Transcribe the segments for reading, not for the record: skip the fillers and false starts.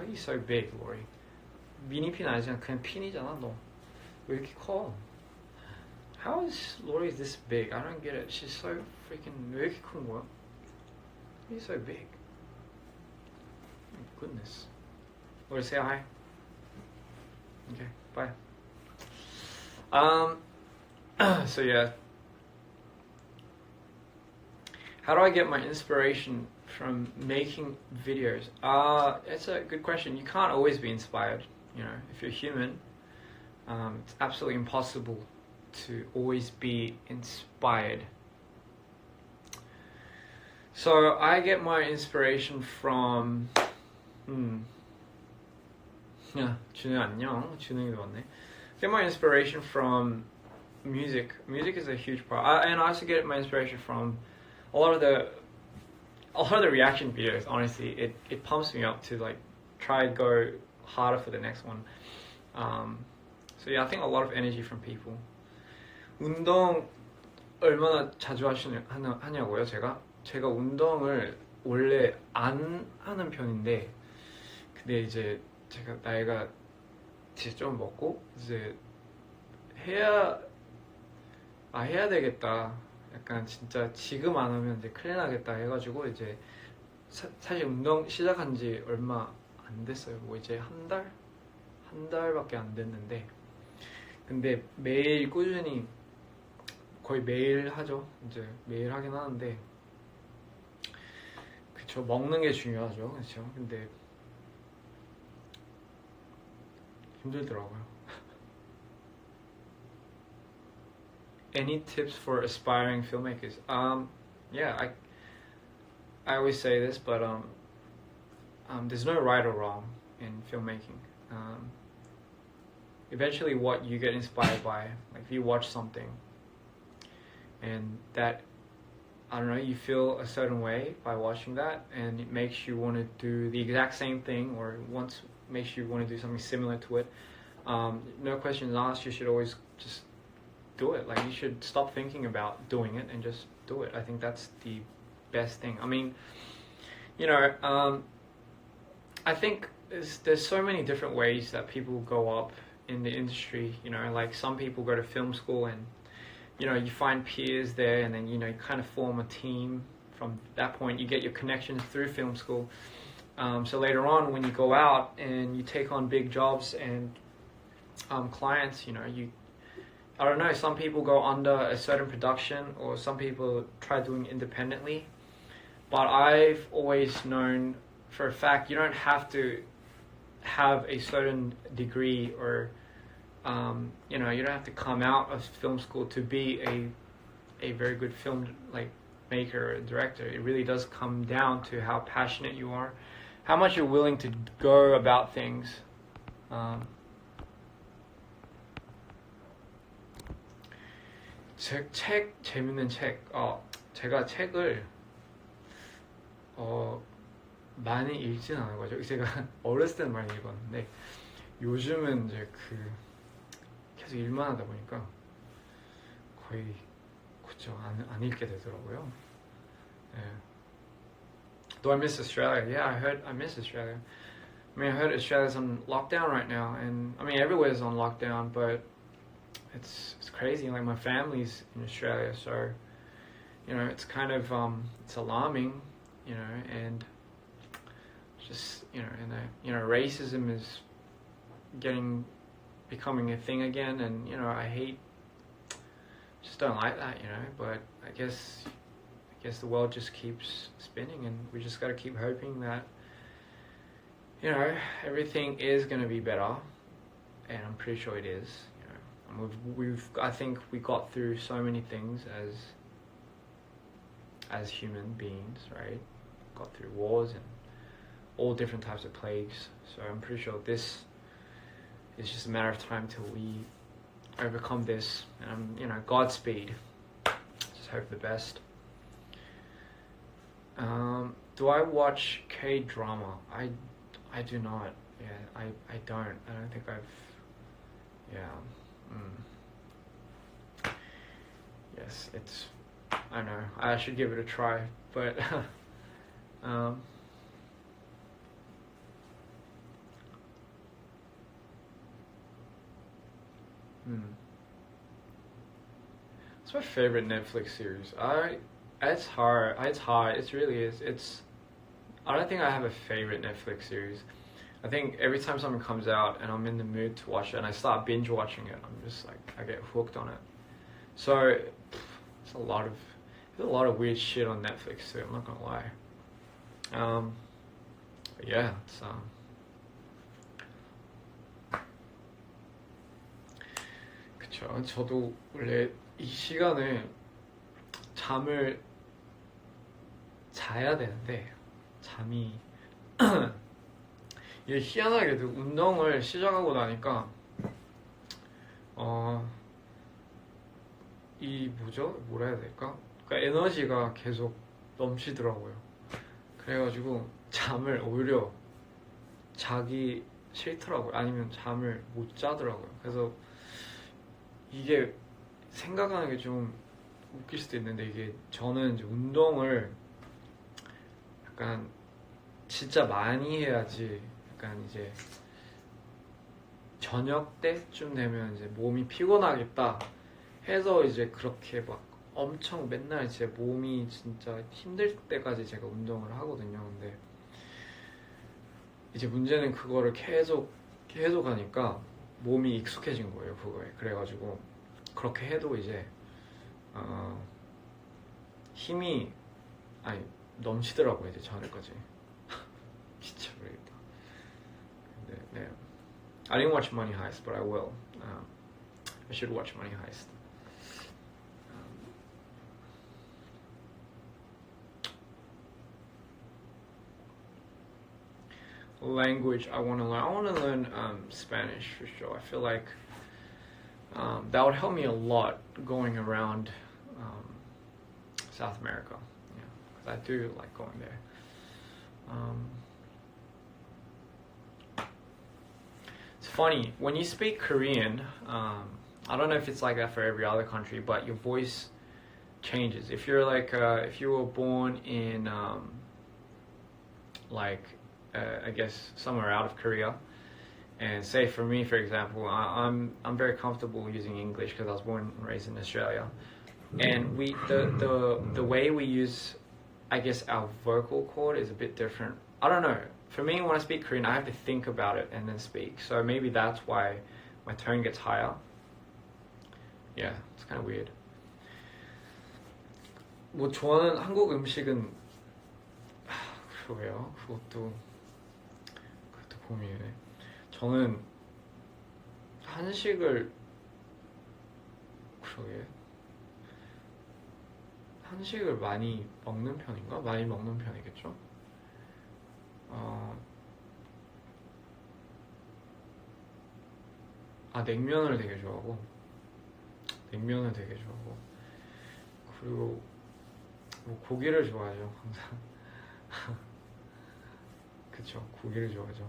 are you so big, Lori? 미니핀 아니잖아. 그냥 핀이잖아, 너. 왜 이렇게 커? How is Lori this big? I don't get it. She's so freaking... 왜 이렇게 큰 거야? Why are you so big? My goodness. Lori, say hi. Okay, bye. So yeah. How do I get my inspiration from making videos? It's a good question. You can't always be inspired. You know, if you're human, it's absolutely impossible to always be inspired. So I get my inspiration from 야, 준우 안녕. 준우이도 왔네. Get my inspiration from music. Music is a huge part. And I also get my inspiration from a lot of the reaction videos. Honestly, it pumps me up to like try and go harder for the next one. So yeah, I think a lot of energy from people. 운동 얼마나 자주 하냐고요? 제가 운동을 원래 안 하는 편인데, 근데 이제 제가 나이가 진짜 좀 먹고 이제 해야 되겠다. 약간 진짜 지금 안 하면 이제 큰일 나겠다 해가지고 이제 사실 운동 시작한 지 얼마 안 됐어요. 뭐 이제 한 달밖에 안 됐는데, 근데 매일 꾸준히 거의 매일 하죠. 이제 매일 하긴 하는데, 그쵸, 먹는 게 중요하죠. 그쵸. 근데 힘들더라고요. Any tips for aspiring filmmakers? Yeah, I always say this, but there's no right or wrong in filmmaking. Eventually, what you get inspired by, like if you watch something, and that, I don't know, you feel a certain way by watching that, and it makes you want to do the exact same thing, or makes you want to do something similar to it. No questions asked. You should always just do it. Like, you should stop thinking about doing it and just do it. I think that's the best thing. I mean, you know, I think there's so many different ways that people go up in the industry. You know, like some people go to film school and, you know, you find peers there, and then, you know, you kind of form a team. From that point, you get your connections through film school. So later on, when you go out and you take on big jobs and clients, you know, I don't know, some people go under a certain production, or some people try doing independently. But I've always known for a fact you don't have to have a certain degree, or you know, you don't have to come out of film school to be a very good film like maker or director. It really does come down to how passionate you are, how much you're willing to go about things. 재밌는 책. 제가 책을 많이 읽진 않은 거죠. 제가 어렸을 때는 많이 읽었는데, 요즘은 이제 계속 일만 하다 보니까 거의 그쵸, 안 읽게 되더라고요. 네. Do I miss Australia? Yeah, I miss Australia. I mean, I heard Australia's on lockdown right now, and I mean everywhere's on lockdown, but it's crazy. Like, my family's in Australia, so, you know, it's kind of it's alarming, you know, and just, you know, and you know, racism is becoming a thing again, and, you know, I just don't like that, you know. But I guess the world just keeps spinning, and we just got to keep hoping that, you know, everything is going to be better, and I'm pretty sure it is. You know, and I think we got through so many things as human beings, right? Got through wars and all different types of plagues. So I'm pretty sure this is just a matter of time till we overcome this. And you know, Godspeed. Just hope the best. Do I watch K-drama? I do not. Yeah, I don't. I don't think I've. Yeah. Yes, it's. I know. I should give it a try, but What's my favorite Netflix series? It's hard. It's hard. It really is. I don't think I have a favorite Netflix series. I think every time something comes out and I'm in the mood to watch it and I start binge watching it, I'm just like, I get hooked on it. So there's a lot of weird shit on Netflix too. I'm not gonna lie. But yeah, it's 그쵸. 저도 원래 이 시간에 잠을 자야 되는데 잠이 이게 희한하게도 운동을 시작하고 나니까 이 뭐라 해야 될까? 그러니까 에너지가 계속 넘치더라고요. 그래가지고 잠을 오히려 자기 싫더라고요. 아니면 잠을 못 자더라고요. 그래서 이게 생각하는 게 좀 웃길 수도 있는데 이게 저는 이제 운동을 약간 진짜 많이 해야지 약간 이제 저녁 때쯤 되면 이제 몸이 피곤하겠다 해서 이제 그렇게 막 엄청 맨날 제 몸이 진짜 힘들 때까지 제가 운동을 하거든요. 근데 이제 문제는 그거를 계속 하니까 몸이 익숙해진 거예요, 그거에. 그래가지고 그렇게 해도 이제 힘이 넘치더라고요, 이제 저녁까지. 진짜 모르겠다. 네. I didn't watch Money Heist, but I will. I should watch Money Heist. Language I want to learn. I want to learn Spanish for sure. I feel like that would help me a lot going around South America. Yeah, because I do like going there. It's funny when you speak Korean. I don't know if it's like that for every other country, but your voice changes. If you're like if you were born in I guess somewhere out of Korea, and say for me, for example, I'm very comfortable using English because I was born and raised in Australia, and the way we use, I guess, our vocal cord is a bit different. I don't know. For me, when I speak Korean, I have to think about it and then speak. So maybe that's why my tone gets higher. Yeah, it's kind of weird. 뭐 좋아하는 한국 음식은 그러게요. 그것도 고민이네. 저는 한식을 많이 먹는 편인가? 많이 먹는 편이겠죠? 냉면을 되게 좋아하고 그리고 뭐 고기를 좋아하죠, 항상. 그쵸, 고기를 좋아하죠.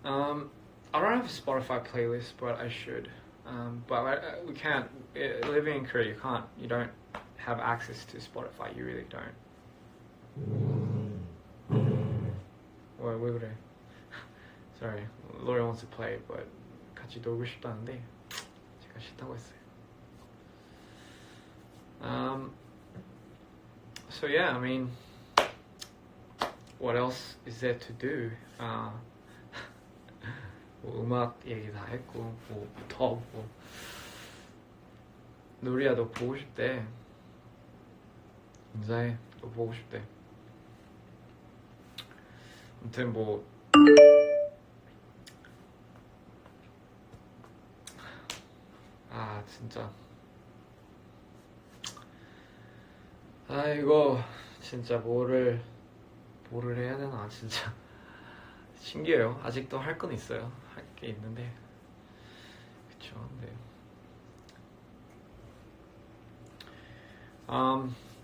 I don't have a Spotify playlist, but I should. But we can't. Living in Korea, you don't have access to Spotify. You really don't. 왜 그래? Sorry, Laura wants to play, but 같이 놀고 싶다는데 제가 싫다고 했어요. So yeah, I mean, what else is there to do? 뭐 음악 얘기 다 했고, 누리야 너 보고 싶대. 인사해. 너 보고 싶대. 아무튼 뭐 진짜 이거 진짜 뭐를 해야 되나 진짜 신기해요. 아직도 할 건 있어요. 할 게 있는데 그쵸. 네.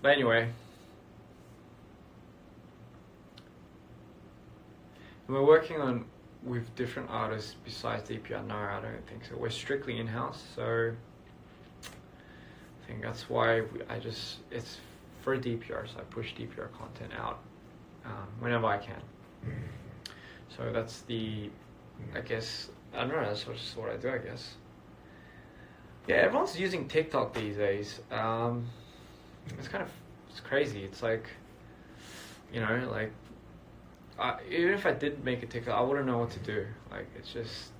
But anyway, we're working on with different artists besides DPR. No, I don't think so. We're strictly in-house, so I think that's why it's for DPR, so I push DPR content out whenever I can. So that's I guess, I don't know, that's just what I do, I guess. Yeah, everyone's using TikTok these days. It's crazy. It's like, like, even if I did make a TikTok, I wouldn't know what to do. Like, it's just,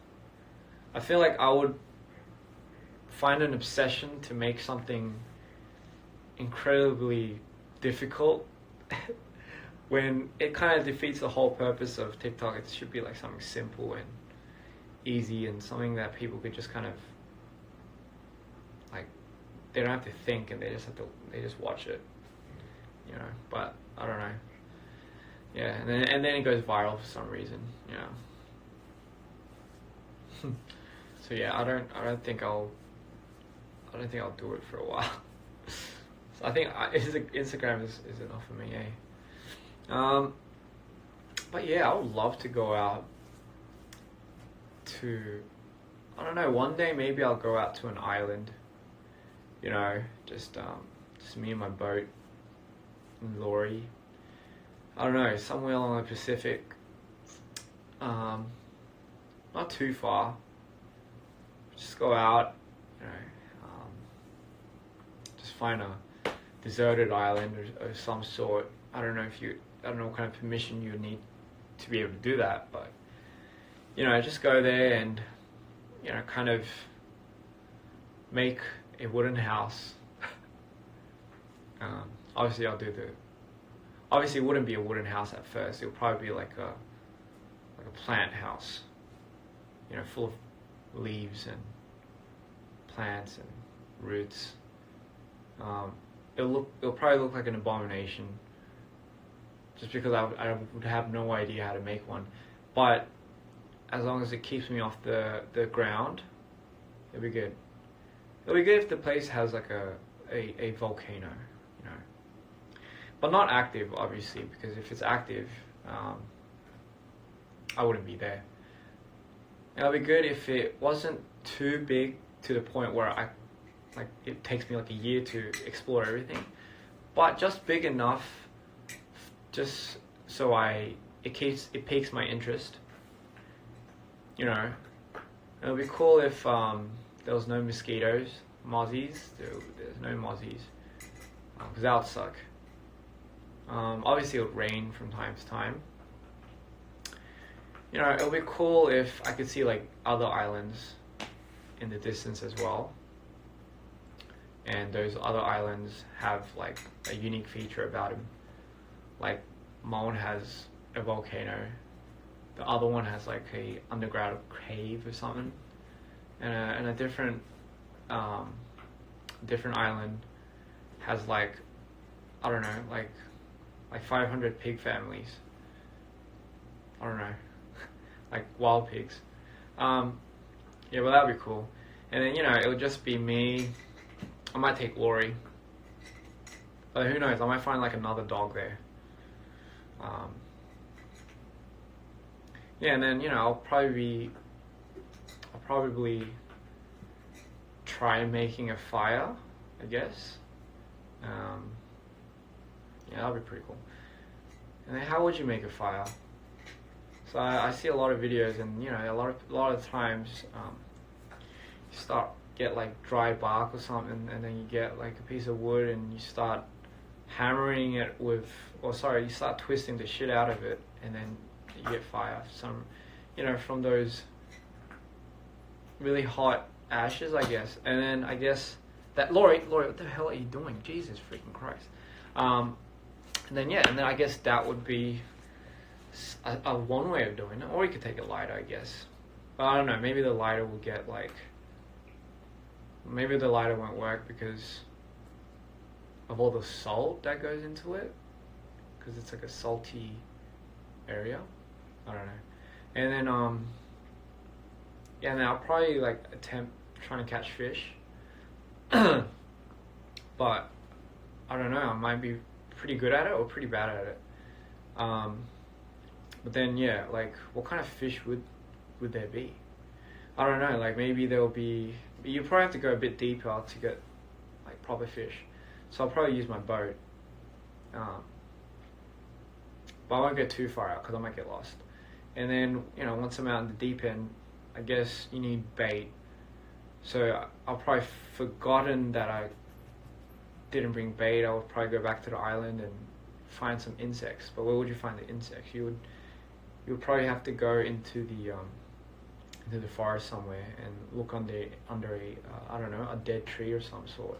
I feel like I would find an obsession to make something incredibly difficult when it kind of defeats the whole purpose of TikTok. It should be like something simple and easy and something that people could just kind of, like, they don't have to think and they just watch it, but I don't know. Yeah, and then it goes viral for some reason, So yeah, I don't think I'll do it for a while. So I think Instagram is enough for me, But yeah, I would love to go out to, I don't know, one day maybe I'll go out to an island, just me and my boat and lorry. I don't know, somewhere along the Pacific, not too far. Just go out, just find a deserted island or some sort. I don't know what kind of permission you need to be able to do that, but just go there and kind of make a wooden house. Obviously it wouldn't be a wooden house at first. It would probably be like a plant house, full of leaves and plants and roots. It'll probably look like an abomination, just because I would have no idea how to make one. But as long as it keeps me off the ground, it'll be good. It'll be good if the place has like a volcano, but not active, obviously, because if it's active, I wouldn't be there. It'll be good if it wasn't too big to the point where it takes me like a year to explore everything, but just big enough, just so it piques my interest. It'll be cool if there was no mosquitoes, mozzies. There's no mozzies, because that would suck. Obviously it would rain from time to time. It would be cool if I could see like other islands in the distance as well. And those other islands have like a unique feature about them. Like one has a volcano, the other one has like a underground cave or something, and a different island has like, I don't know, like 500 pig families. I don't know, like wild pigs. Yeah, well, that'd be cool. And then it would just be me. I might take Lori, but who knows? I might find like another dog there. Yeah, and then I'll probably try making a fire, I guess. Yeah, that'll be pretty cool. And then how would you make a fire? So I see a lot of videos, and a lot of times you get like dry bark or something, and then you get like a piece of wood and you start hammering it you start twisting the shit out of it, and then you get fire. From those really hot ashes, I guess. And then I guess that Lori, what the hell are you doing? Jesus freaking Christ. And then I guess that would be a one way of doing it, or you could take a lighter, I guess. But I don't know. Maybe the lighter will get like. Maybe the lighter won't work because of all the salt that goes into it, because it's like a salty area. I don't know. And then and then I'll probably like attempt trying to catch fish. But I don't know. I might be pretty good at it or pretty bad at it. But then like what kind of fish would there be? I don't know. Like maybe there'll be. You probably have to go a bit deeper to get like proper fish. So I'll probably use my boat. but I won't go too far out because I might get lost. And then, you know, once I'm out in the deep end, I guess you need bait. So I'll probably forgotten that I didn't bring bait. I would probably go back to the island and find some insects. But where would you find the insects? You would probably have to go into the forest somewhere and look under a I don't know, a dead tree or some sort,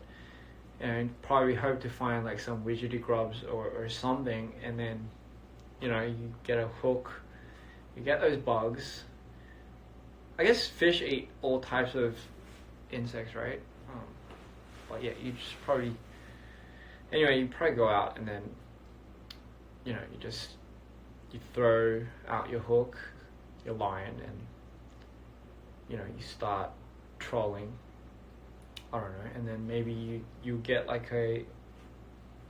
and probably hope to find like some widgety grubs or something. And then, you know, you get a hook, you get those bugs. I guess fish eat all types of insects, right? But yeah, you just probably, anyway, you probably go out and then, you know, you throw out your hook, your line, and, you know, you start trolling. I don't know, and then maybe you get like a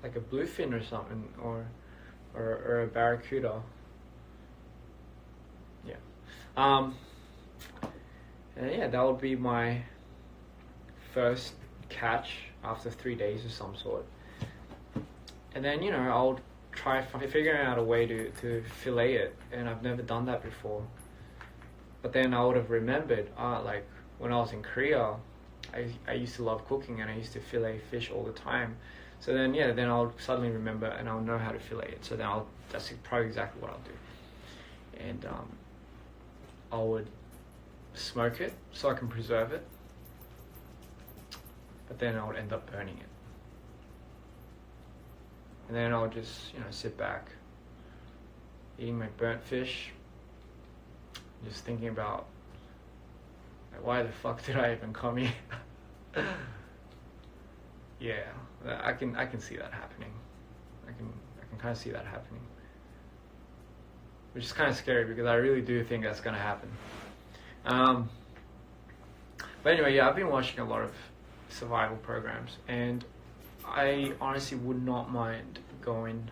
bluefin or something, or a barracuda. Yeah. And yeah, that would be my first catch after 3 days of some sort. And then, you know, I'll try figuring out a way to fillet it, and I've never done that before. But then I would have remembered, like when I was in Korea, I used to love cooking and I used to fillet fish all the time. So then, yeah, then I'll suddenly remember and I'll know how to fillet it. So then that's probably exactly what I'll do. And I would smoke it so I can preserve it. But then I would end up burning it. And then I'll just, you know, sit back, eating my burnt fish, just thinking about, like, why the fuck did I even come here? Yeah, I can see that happening. I can kind of see that happening, which is kind of scary because I really do think that's gonna happen. But anyway, yeah, I've been watching a lot of survival programs, and I honestly would not mind going,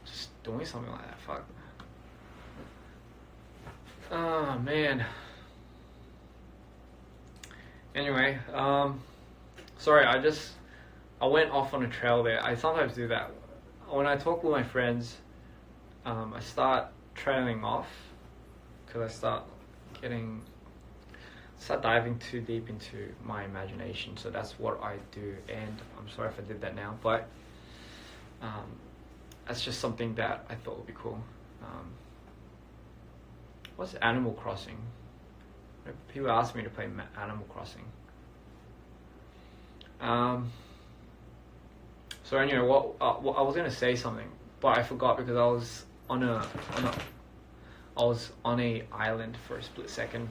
just doing something like that. Fuck. Oh man. Anyway, sorry, I went off on a trail there. I sometimes do that. When I talk with my friends, I start trailing off because I start diving too deep into my imagination. So that's what I do, and I'm sorry if I did that now, but that's just something that I thought would be cool. What's Animal Crossing? People ask me to play Animal Crossing. So anyway, what I was gonna say something, but I forgot because I was on a island for a split second.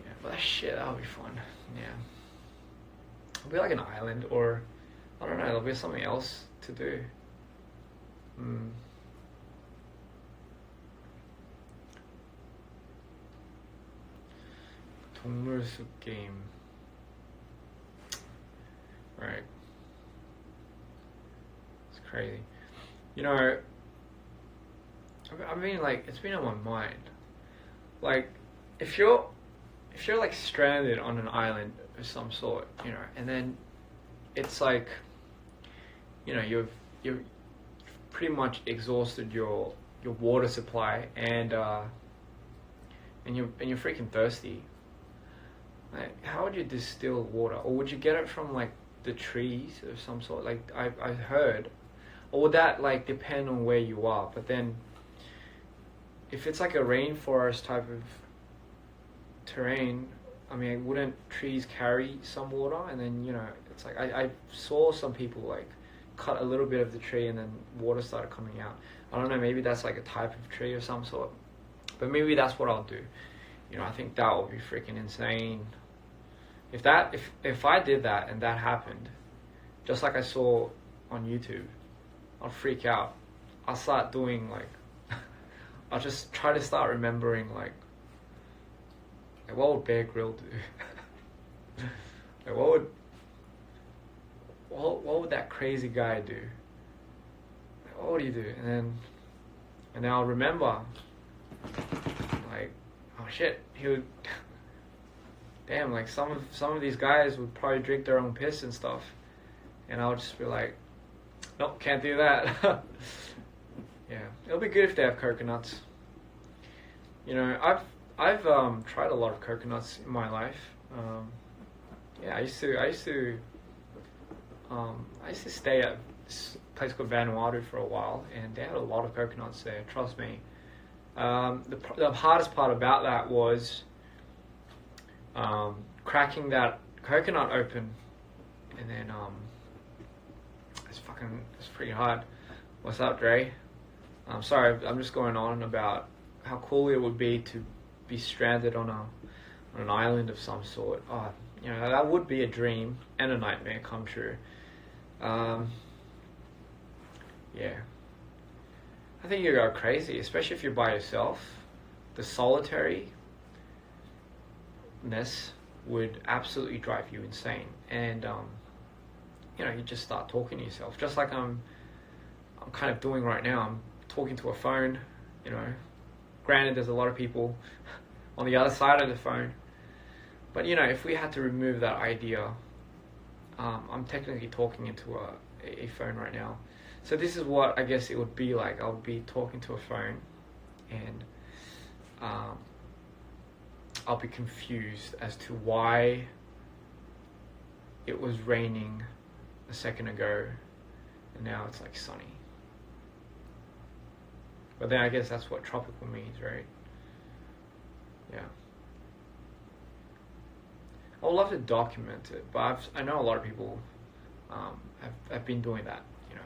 Yeah, but that would be fun. Yeah, it'll be like an island, or I don't know. There'll be something else to do. 동물 숲 game. Right. It's crazy. You know, I mean, like, it's been on my mind. Like, if you're like stranded on an island of some sort, you know, and then it's like, you know, you've pretty much exhausted your water supply, and you're freaking thirsty. Like, how would you distill water? Or would you get it from like the trees of some sort? Like I heard, or would that like depend on where you are? But then, if it's like a rainforest type of terrain, I mean, wouldn't trees carry some water? And then, you know, it's like I saw some people like cut a little bit of the tree and then water started coming out. I don't know, maybe that's like a type of tree of some sort. But maybe that's what I'll do. You know, I think that would be freaking insane. If I did that and that happened, just like I saw on YouTube, I'll freak out. I'll start doing like, I'll just try to start remembering like what would Bear Grylls do? Like what would that crazy guy do? Like, what would he do? And then I'll remember, like, oh shit, he would. Damn, like some of these guys would probably drink their own piss and stuff, and I'll just be like, Nope, can't do that. Yeah, it'll be good if they have coconuts. You know, I've tried a lot of coconuts in my life. Yeah, I used to stay at this place called Vanuatu for a while, and they had a lot of coconuts there. Trust me. The hardest part about that was cracking that coconut open, and then it's pretty hard. What's up, Dre? I'm sorry, I'm just going on about how cool it would be to be stranded on an island of some sort. Oh, you know, that would be a dream and a nightmare come true. Yeah. I think you go crazy, especially if you're by yourself. The solitariness would absolutely drive you insane. And, you know, you just start talking to yourself. Just like I'm kind of doing right now. I'm talking to a phone, you know. Granted, there's a lot of people on the other side of the phone. But, you know, if we had to remove that idea, I'm technically talking into a phone right now. So this is what I guess it would be like. I would be talking to a phone, and I'll be confused as to why it was raining a second ago and now it's like sunny. But then I guess that's what tropical means, right? Yeah. I would love to document it, but I know a lot of people have been doing that, you know.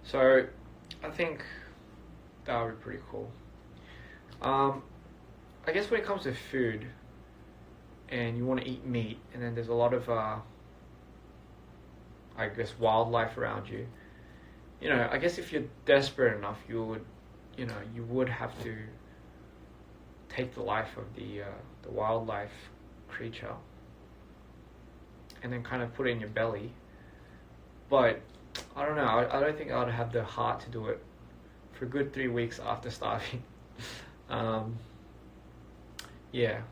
So I think that would be pretty cool. I guess when it comes to food, and you want to eat meat, and then there's a lot of, I guess, wildlife around you. You know, I guess if you're desperate enough, you would have to take the life of the wildlife creature, and then kind of put it in your belly. But I don't know. I don't think I would have the heart to do it for a good 3 weeks after starving. Yeah.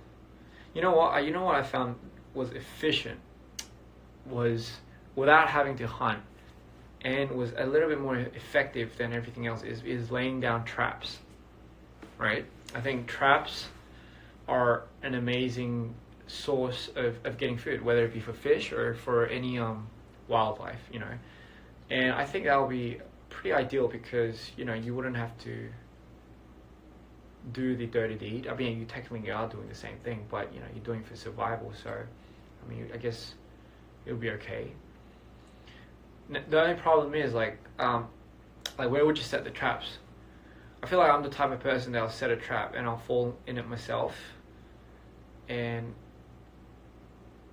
You know what I found was efficient was, without having to hunt, and was a little bit more effective than everything else, is laying down traps. Right? I think traps are an amazing source of getting food, whether it be for fish or for any wildlife, you know. And I think that would be pretty ideal because, you know, you wouldn't have to do the dirty deed. I mean, you technically are doing the same thing, but, you know, you're doing it for survival. So, I mean, I guess it would be okay. The only problem is, like where would you set the traps? I feel like I'm the type of person that'll set a trap and I'll fall in it myself. And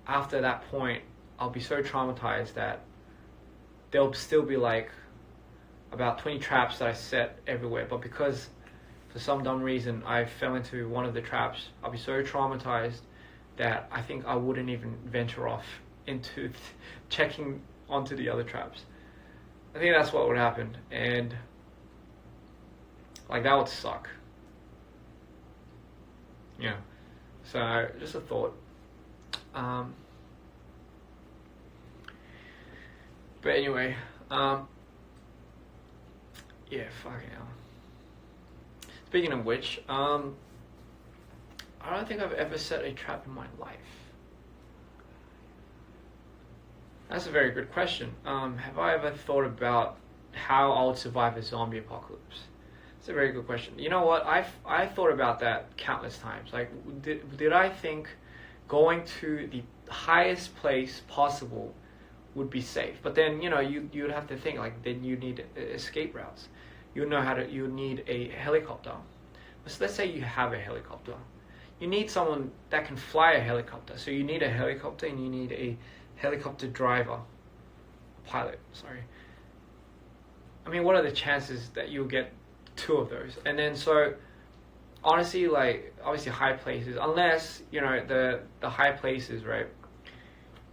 after that point, I'll be so traumatized that there'll still be like about 20 traps that I set everywhere. But because for some dumb reason I fell into one of the traps, I'll be so traumatized that I think I wouldn't even venture off into checking onto the other traps. I think that's what would happen. And like, that would suck. Yeah. So, just a thought. But anyway, yeah, fucking hell. Speaking of which, I don't think I've ever set a trap in my life. That's a very good question. Have I ever thought about how I would survive a zombie apocalypse? It's a very good question. You know what? I thought about that countless times. Like, did I think going to the highest place possible would be safe? But then, you know, you'd have to think, like, then you need escape routes. You need a helicopter. So let's say you have a helicopter. You need someone that can fly a helicopter. So you need a helicopter and you need a helicopter driver. Pilot, sorry. I mean, what are the chances that you'll get 2 of those? And then, so honestly, like, obviously high places, unless, you know, the high places, right,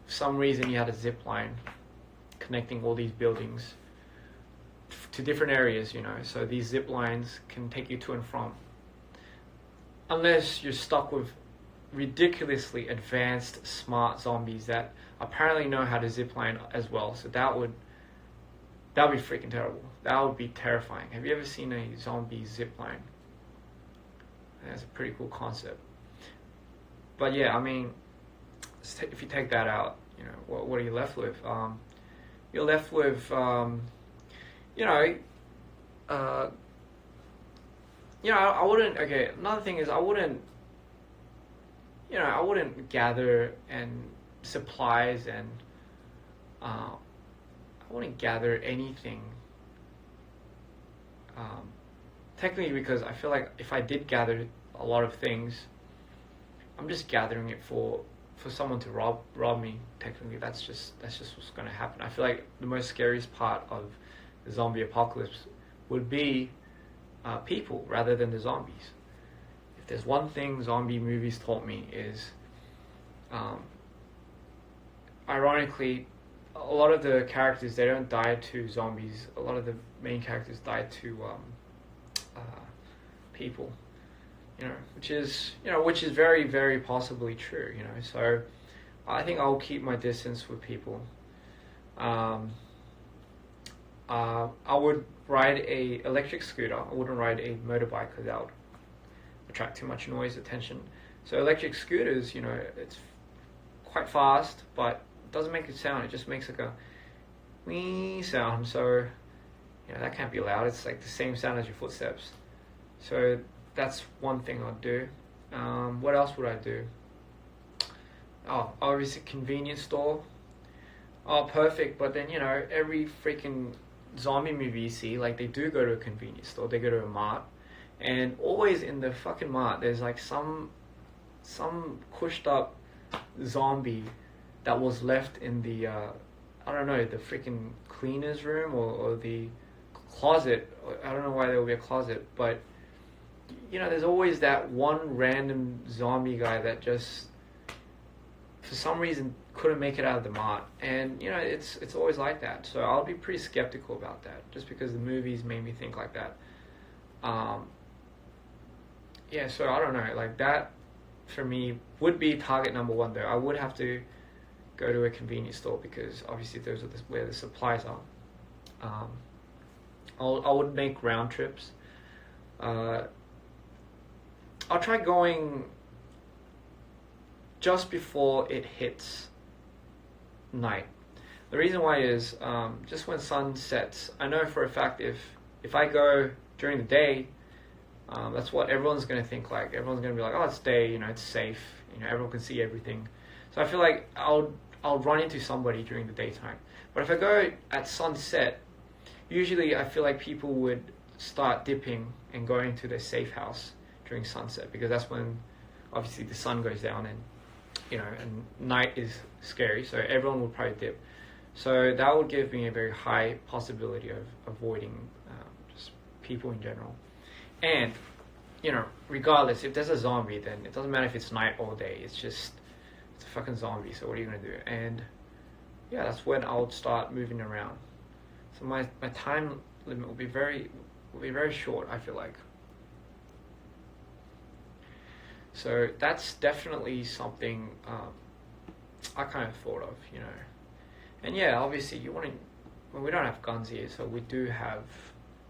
for some reason you had a zip line connecting all these buildings to different areas, you know, so these zip lines can take you to and from. Unless you're stuck with ridiculously advanced, smart zombies that apparently know how to zip line as well, so that would That would be freaking terrible. That would be terrifying. Have you ever seen a zombie zip line? That's a pretty cool concept. But yeah, I mean, if you take that out, what are you left with? You're left with, I wouldn't. Okay, another thing is I wouldn't gather and supplies and I wouldn't gather anything. Technically, because I feel like if I did gather a lot of things, I'm just gathering it for someone to rob me. Technically, that's just what's going to happen. I feel like the most scariest part of the zombie apocalypse would be people rather than the zombies. If there's one thing zombie movies taught me is, ironically, a lot of the characters, they don't die to zombies. A lot of the main characters die to people. Which is very, very possibly true. So I think I'll keep my distance with people. I would ride a electric scooter. I wouldn't ride a motorbike because that would attract too much noise, attention. So electric scooters, it's quite fast, but it doesn't make a sound. It just makes like a wee sound. So that can't be loud. It's like the same sound as your footsteps. So that's one thing I'd do. What else would I do? Oh, obviously convenience store. Oh, perfect. But then, every freaking zombie movie you see, like, they do go to a convenience store. They go to a mart. And always in the fucking mart, there's like some pushed up zombie that was left in the, I don't know, the freaking cleaner's room or the closet. I don't know why there would be a closet, but there's always that one random zombie guy that just, for some reason, couldn't make it out of the mart. And, it's always like that. So I'll be pretty skeptical about that, just because the movies made me think like that. So I don't know. Like, that, for me, would be target number one, though. I would have to go to a convenience store, because, obviously, those are where the supplies are. I would make round trips. I'll try going just before it hits night. The reason why is just when sun sets. I know for a fact if I go during the day, that's what everyone's going to think like. Everyone's going to be like, oh, it's day, it's safe, everyone can see everything. So I feel like I'll run into somebody during the daytime. But if I go at sunset, usually I feel like people would start dipping and going to their safe house during sunset, because that's when obviously the sun goes down and and night is scary, so everyone would probably dip. So that would give me a very high possibility of avoiding just people in general. And regardless, if there's a zombie, then it doesn't matter if it's night or day. It's a fucking zombie. So what are you gonna do? And yeah, that's when I'll start moving around. So my time limit will be very short, I feel like. So that's definitely something I kind of thought of, And yeah, obviously well, we don't have guns here, so we do have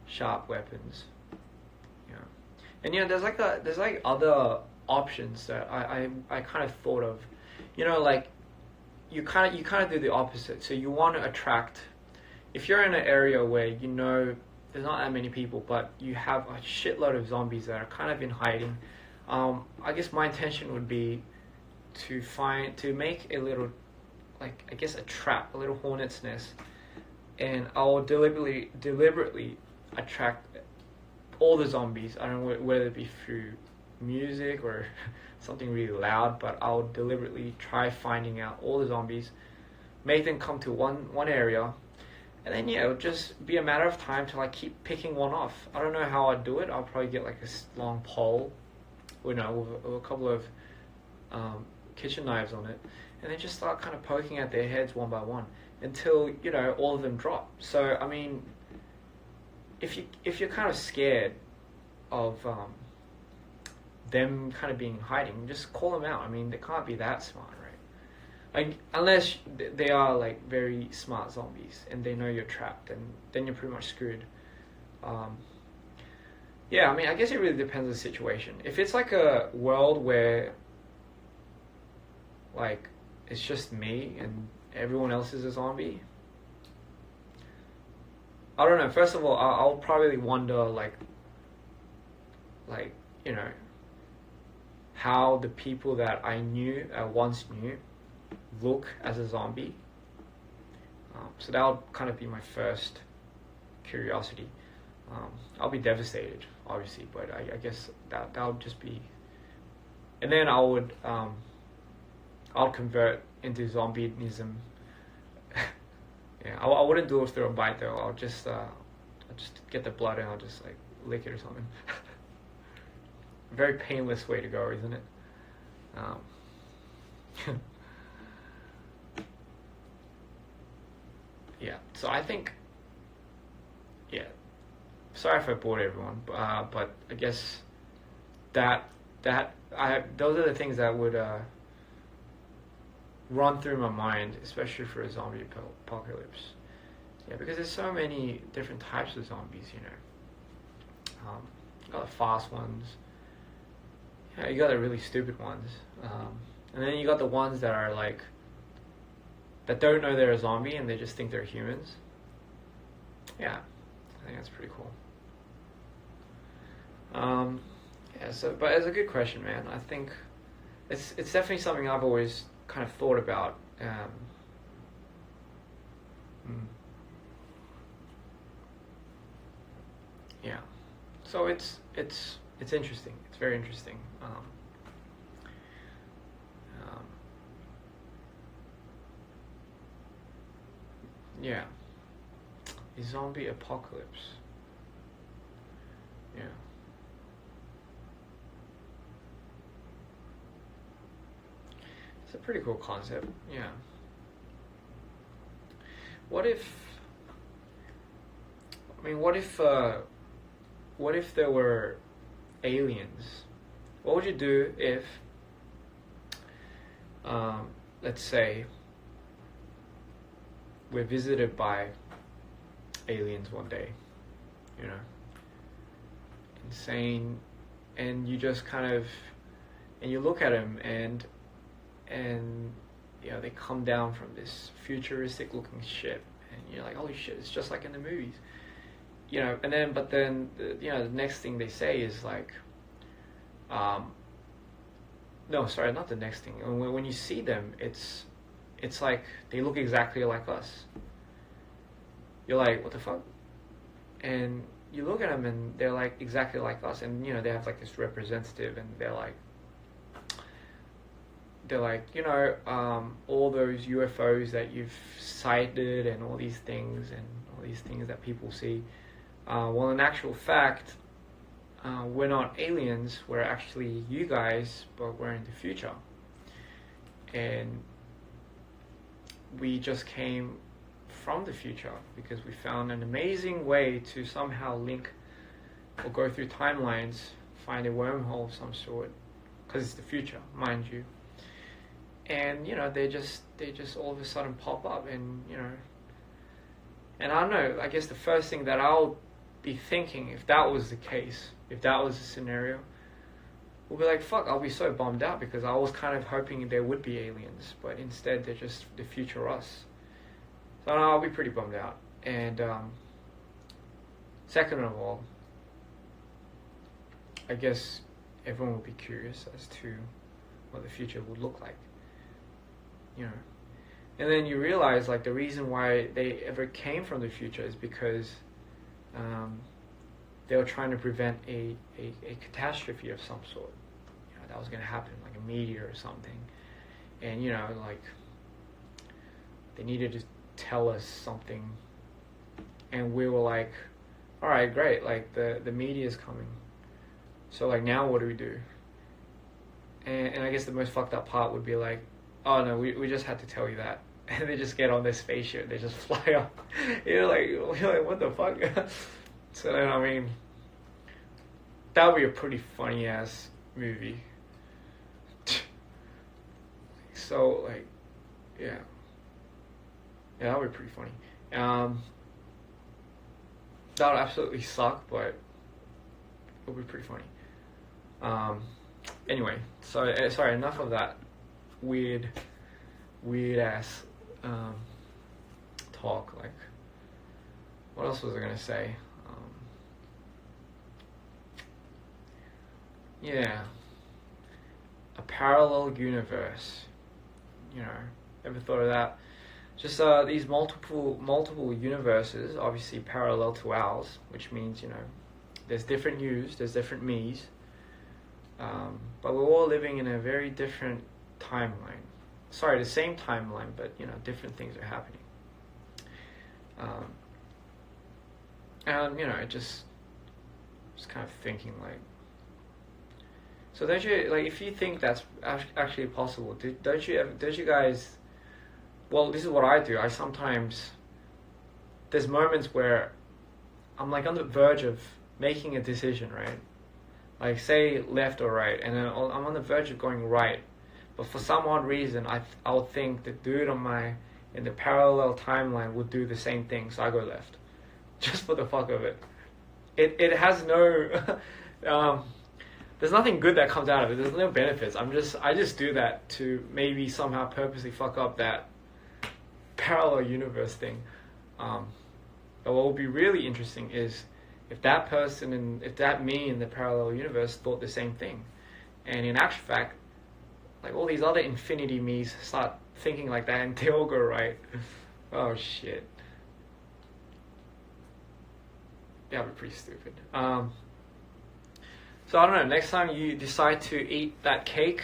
sharp weapons, And there's like other options that I kind of thought of, like you kind of do the opposite. So you want to attract, if you're in an area where there's not that many people, but you have a shitload of zombies that are kind of in hiding. I guess my intention would be to make a little, like, I guess a trap, a little hornet's nest, and I'll deliberately attract all the zombies. I don't know whether it be through music or something really loud, but I'll deliberately try finding out all the zombies, make them come to one area, and then it'll just be a matter of time till I keep picking one off. I don't know how I'd do it. I'll probably get like a long pole, with a couple of kitchen knives on it, and then just start kind of poking at their heads one by one until all of them drop. So I mean, if you're kind of scared of them kind of being hiding, just call them out. I mean, they can't be that smart, right? Like, unless they are like very smart zombies and they know you're trapped, and then you're pretty much screwed. Um, yeah, I mean, I guess it really depends on the situation. If it's like a world where like it's just me and everyone else is a zombie, I don't know. First of all, I'll probably wonder like you know, how the people that I knew once knew look as a zombie. So that'll kind of be my first curiosity. I'll be devastated, obviously, but I guess that'll just be. And then I'll convert into zombieism. Yeah, I wouldn't do it through a bite though. I'll just get the blood and I'll just like lick it or something. A very painless way to go, isn't it? Yeah. So I think, yeah. Sorry if I bored everyone, but I guess that those are the things that would run through my mind, especially for a zombie apocalypse. Yeah, because there's so many different types of zombies, you know. You got the fast ones. Yeah, you got the really stupid ones. And then you got the ones that are like, that don't know they're a zombie and they just think they're humans. Yeah, I think that's pretty cool. Yeah, so, but it's a good question, man. I think it's definitely something I've always kind of thought about. Yeah, so it's interesting. It's very interesting. Yeah, a zombie apocalypse. Yeah. It's a pretty cool concept. Yeah. What if? I mean, what if there were aliens? What would you do if, let's say, we're visited by aliens one day, you know, insane, and you just kind of, and you look at them and you know, they come down from this futuristic looking ship, and you're like, holy shit, it's just like in the movies, you know. And then, but then, you know, the next thing they say is like, no, sorry, not the next thing. When you see them, it's like they look exactly like us. You're like, what the fuck? And you look at them and they're like exactly like us, and you know, they have like this representative, and they're like, you know, all those UFOs that you've sighted and all these things that people see. Well, in actual fact, we're not aliens. We're actually you guys, but we're in the future, and we just came from the future because we found an amazing way to somehow link or go through timelines, find a wormhole of some sort, because it's the future, mind you. And you know, they just all of a sudden pop up, and you know, and I don't know, I guess the first thing that I'll be thinking, if that was the case, if that was the scenario, we'll be like, fuck, I'll be so bummed out, because I was kind of hoping there would be aliens, but instead they're just the future us. So I'll be pretty bummed out. And second of all, I guess everyone would be curious as to what the future would look like, you know. And then you realize, like, the reason why they ever came from the future is because they were trying to prevent a catastrophe of some sort, you know, that was going to happen, like a meteor or something. And you know, like, they needed to tell us something, and we were like, all right, great, like the meteor's coming, so like now what do we do? And I guess the most fucked up part would be like, oh no, we just had to tell you that. And they just get on their spaceship, they just fly up. You're like, what the fuck? So then, I mean, that would be a pretty funny ass movie. So like, Yeah. Yeah, that would be pretty funny. That would absolutely suck, but it would be pretty funny. Anyway, so sorry, enough of that weird ass talk. Like, what else was I gonna say? Yeah, a parallel universe. You know, ever thought of that? Just these multiple universes, obviously parallel to ours, which means, you know, there's different yous, there's different me's, but we're all living in a very different timeline. Sorry, the same timeline, but, you know, different things are happening. And, you know, I just kind of thinking, like, so don't you, like, if you think that's actually possible, don't you guys, well, this is what I do. I sometimes, there's moments where I'm like on the verge of making a decision, right? Like, say left or right, and then I'm on the verge of going right, but for some odd reason, I'll think the dude in the parallel timeline would do the same thing, so I go left, just for the fuck of it. It has no, there's nothing good that comes out of it. There's no benefits. I just do that to maybe somehow purposely fuck up that parallel universe thing. But what would be really interesting is if that person and if that me in the parallel universe thought the same thing, and in actual fact, like all these other infinity me's start thinking like that and they all go right. Oh shit. That would be pretty stupid. So I don't know, next time you decide to eat that cake,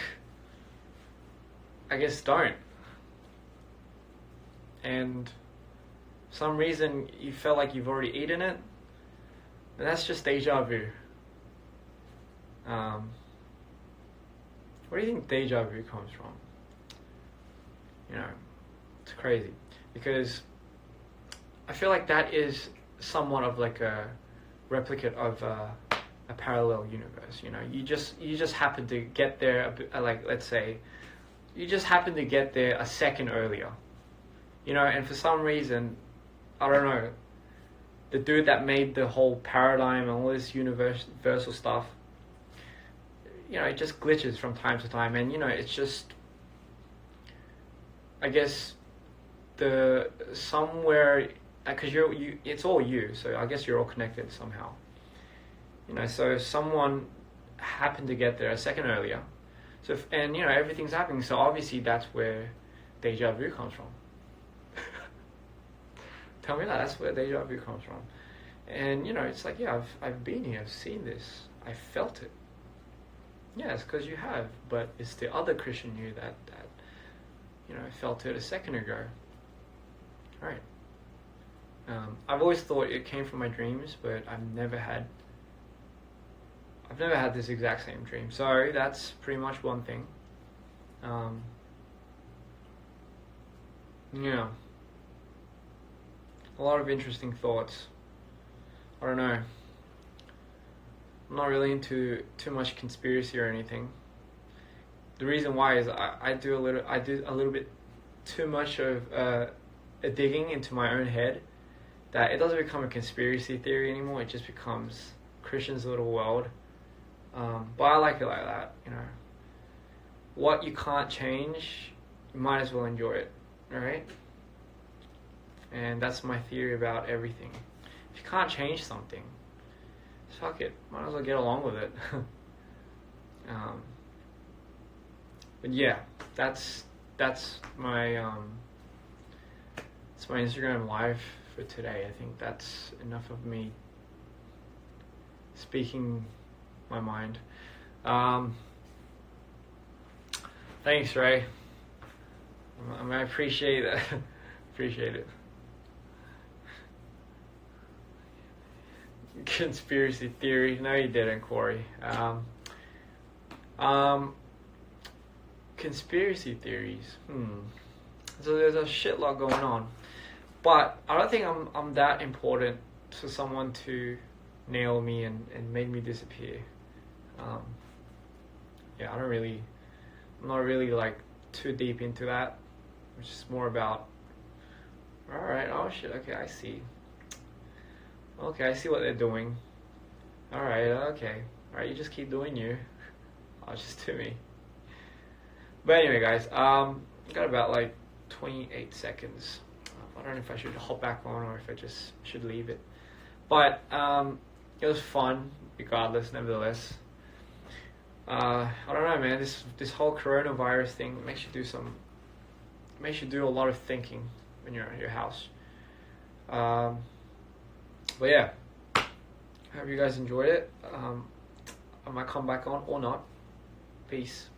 I guess don't. And for some reason you felt like you've already eaten it, and that's just deja vu. Where do you think deja vu comes from? You know, it's crazy. Because I feel like that is somewhat of like a replicate of a parallel universe. You know, you just happen to get there, like, let's say you just happen to get there a second earlier, you know, and for some reason, I don't know, the dude that made the whole paradigm and all this universal stuff, you know, it just glitches from time to time, and you know, it's just, I guess, somewhere, because it's all you, so I guess you're all connected somehow. You know, so someone happened to get there a second earlier. So, and you know, everything's happening. So obviously that's where deja vu comes from. Tell me that's where deja vu comes from. And you know, it's like, yeah, I've been here, I've seen this, I felt it. Yeah, it's because you have, but it's the other Christian you that you know, felt it a second ago. All right. I've always thought it came from my dreams, but I've never had this exact same dream. So that's pretty much one thing. Yeah. A lot of interesting thoughts. I don't know. I'm not really into too much conspiracy or anything. The reason why is I do a little bit too much of a digging into my own head, that it doesn't become a conspiracy theory anymore. It just becomes Christian's little world. But I like it like that, you know. What you can't change, you might as well enjoy it, alright? And that's my theory about everything. If you can't change something, fuck it, might as well get along with it. But yeah, that's my it's my Instagram live for today. I think that's enough of me speaking my mind. Thanks, Ray. I appreciate that. Appreciate it. Conspiracy theory. No, you didn't, Corey. Conspiracy theories. So there's a shitload going on, but I don't think I'm that important for someone to nail me and make me disappear. Yeah, I'm not really like too deep into that. which is more about, alright, oh shit, okay, I see. Okay, I see what they're doing. Alright, okay. Alright, you just keep doing you. I'll just do me. But anyway, guys, got about like 28 seconds. I don't know if I should hop back on or if I just should leave it. But it was fun, regardless, nevertheless. I don't know, man. This whole coronavirus thing makes you do a lot of thinking when you're at your house. But yeah, I hope you guys enjoyed it. I might come back on or not. Peace.